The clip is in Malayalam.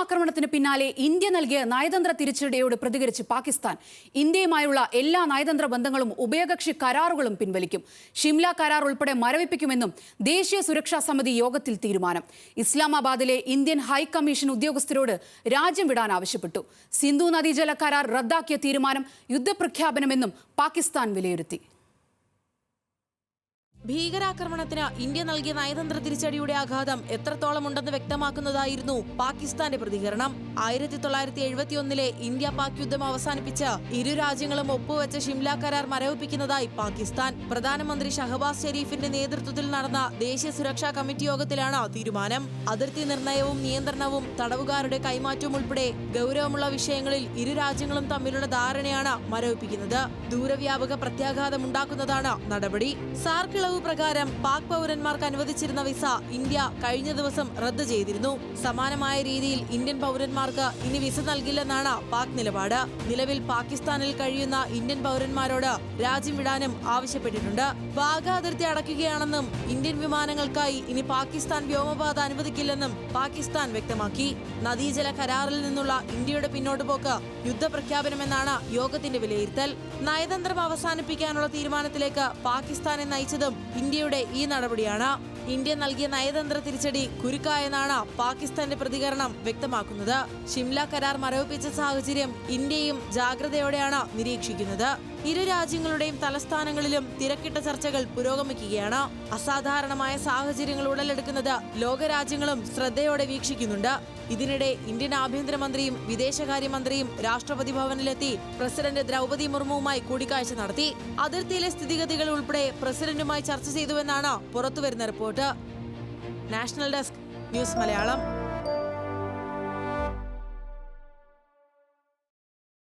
ആക്രമണത്തിന് പിന്നാലെ ഇന്ത്യ നൽകിയ നയതന്ത്ര തിരിച്ചടിയോട് പ്രതികരിച്ച് പാകിസ്ഥാൻ ഇന്ത്യയുമായുള്ള എല്ലാ നയതന്ത്ര ബന്ധങ്ങളും ഉഭയകക്ഷി കരാറുകളും പിൻവലിക്കും. ഷിംല കരാർ ഉൾപ്പെടെ മരവിപ്പിക്കുമെന്നും ദേശീയ സുരക്ഷാ സമിതി യോഗത്തിൽ തീരുമാനം. ഇസ്ലാമാബാദിലെ ഇന്ത്യൻ ഹൈക്കമ്മീഷൻ ഉദ്യോഗസ്ഥരോട് രാജ്യം വിടാൻ ആവശ്യപ്പെട്ടു. സിന്ധു നദീജല കരാർ റദ്ദാക്കിയ തീരുമാനം യുദ്ധപ്രഖ്യാപനമെന്നും പാകിസ്ഥാൻ വിലയിരുത്തി. ഭീകരാക്രമണത്തിന് ഇന്ത്യ നൽകിയ നയതന്ത്ര തിരിച്ചടിയുടെ ആഘാതം എത്രത്തോളം ഉണ്ടെന്ന് വ്യക്തമാക്കുന്നതായിരുന്നു പാകിസ്ഥാന്റെ പ്രതികരണം. 1971 ഇന്ത്യ പാക് യുദ്ധം അവസാനിപ്പിച്ച് ഇരു രാജ്യങ്ങളും ഒപ്പുവെച്ച ഷിംല കരാർ മരവിപ്പിക്കുന്നതായി പാകിസ്ഥാൻ. പ്രധാനമന്ത്രി ഷഹബാസ് ഷെരീഫിന്റെ നേതൃത്വത്തിൽ നടന്ന ദേശീയ സുരക്ഷാ കമ്മിറ്റി യോഗത്തിലാണ് തീരുമാനം. അതിർത്തി നിർണയവും നിയന്ത്രണവും തടവുകാരുടെ കൈമാറ്റവും ഉൾപ്പെടെ ഗൗരവമുള്ള വിഷയങ്ങളിൽ ഇരു രാജ്യങ്ങളും തമ്മിലുള്ള ധാരണയാണ് മരവിപ്പിക്കുന്നത്. ദൂരവ്യാപക പ്രത്യാഘാതമുണ്ടാക്കുന്നതാണ് നടപടി. സാർക്ക് പ്രകാരം പാക് പൗരന്മാർക്ക് അനുവദിച്ചിരുന്ന വിസ ഇന്ത്യ കഴിഞ്ഞ ദിവസം റദ്ദ് ചെയ്തിരുന്നു. സമാനമായ രീതിയിൽ ഇന്ത്യൻ പൗരന്മാർക്ക് ഇനി വിസ നൽകില്ലെന്നാണ് പാക് നിലപാട്. നിലവിൽ പാകിസ്ഥാനിൽ കഴിയുന്ന ഇന്ത്യൻ പൗരന്മാരോട് രാജ്യം വിടാനും ആവശ്യപ്പെട്ടിട്ടുണ്ട്. വാഗ അതിർത്തി അടയ്ക്കുകയാണെന്നും ഇന്ത്യൻ വിമാനങ്ങൾക്കായി ഇനി പാകിസ്ഥാൻ വ്യോമപാത അനുവദിക്കില്ലെന്നും പാകിസ്ഥാൻ വ്യക്തമാക്കി. നദീജല കരാറിൽ നിന്നുള്ള ഇന്ത്യയുടെ പിന്നോട്ടുപോക്ക് യുദ്ധപ്രഖ്യാപനമെന്നാണ് യോഗത്തിന്റെ വിലയിരുത്തൽ. നയതന്ത്രം അവസാനിപ്പിക്കാനുള്ള തീരുമാനത്തിലേക്ക് പാകിസ്ഥാനെ നയിച്ചതും ഇന്ത്യയുടെ ഈ നടപടിയാണ്. ഇന്ത്യ നൽകിയ നയതന്ത്ര തിരിച്ചടി കുരുക്കായെന്നാണ് പാകിസ്ഥാന്റെ പ്രതികരണം വ്യക്തമാക്കുന്നത്. ഷിംല കരാർ മരവിപ്പിച്ച സാഹചര്യം ഇന്ത്യയും ജാഗ്രതയോടെയാണ് നിരീക്ഷിക്കുന്നത്. ഇരു രാജ്യങ്ങളുടെയും തലസ്ഥാനങ്ങളിലും തിരക്കിട്ട ചർച്ചകൾ പുരോഗമിക്കുകയാണ്. അസാധാരണമായ സാഹചര്യങ്ങൾ ഉടലെടുക്കുന്നത് ലോകരാജ്യങ്ങളും ശ്രദ്ധയോടെ വീക്ഷിക്കുന്നുണ്ട്. ഇതിനിടെ ഇന്ത്യൻ ആഭ്യന്തരമന്ത്രിയും വിദേശകാര്യമന്ത്രിയും രാഷ്ട്രപതി ഭവനിലെത്തി പ്രസിഡന്റ് ദ്രൗപദി മുർമുവുമായി കൂടിക്കാഴ്ച നടത്തി. അതിർത്തിയിലെ സ്ഥിതിഗതികൾ ഉൾപ്പെടെ പ്രസിഡന്റുമായി ചർച്ച ചെയ്തുവെന്നാണ് പുറത്തുവരുന്ന report. National desk, news Malayalam.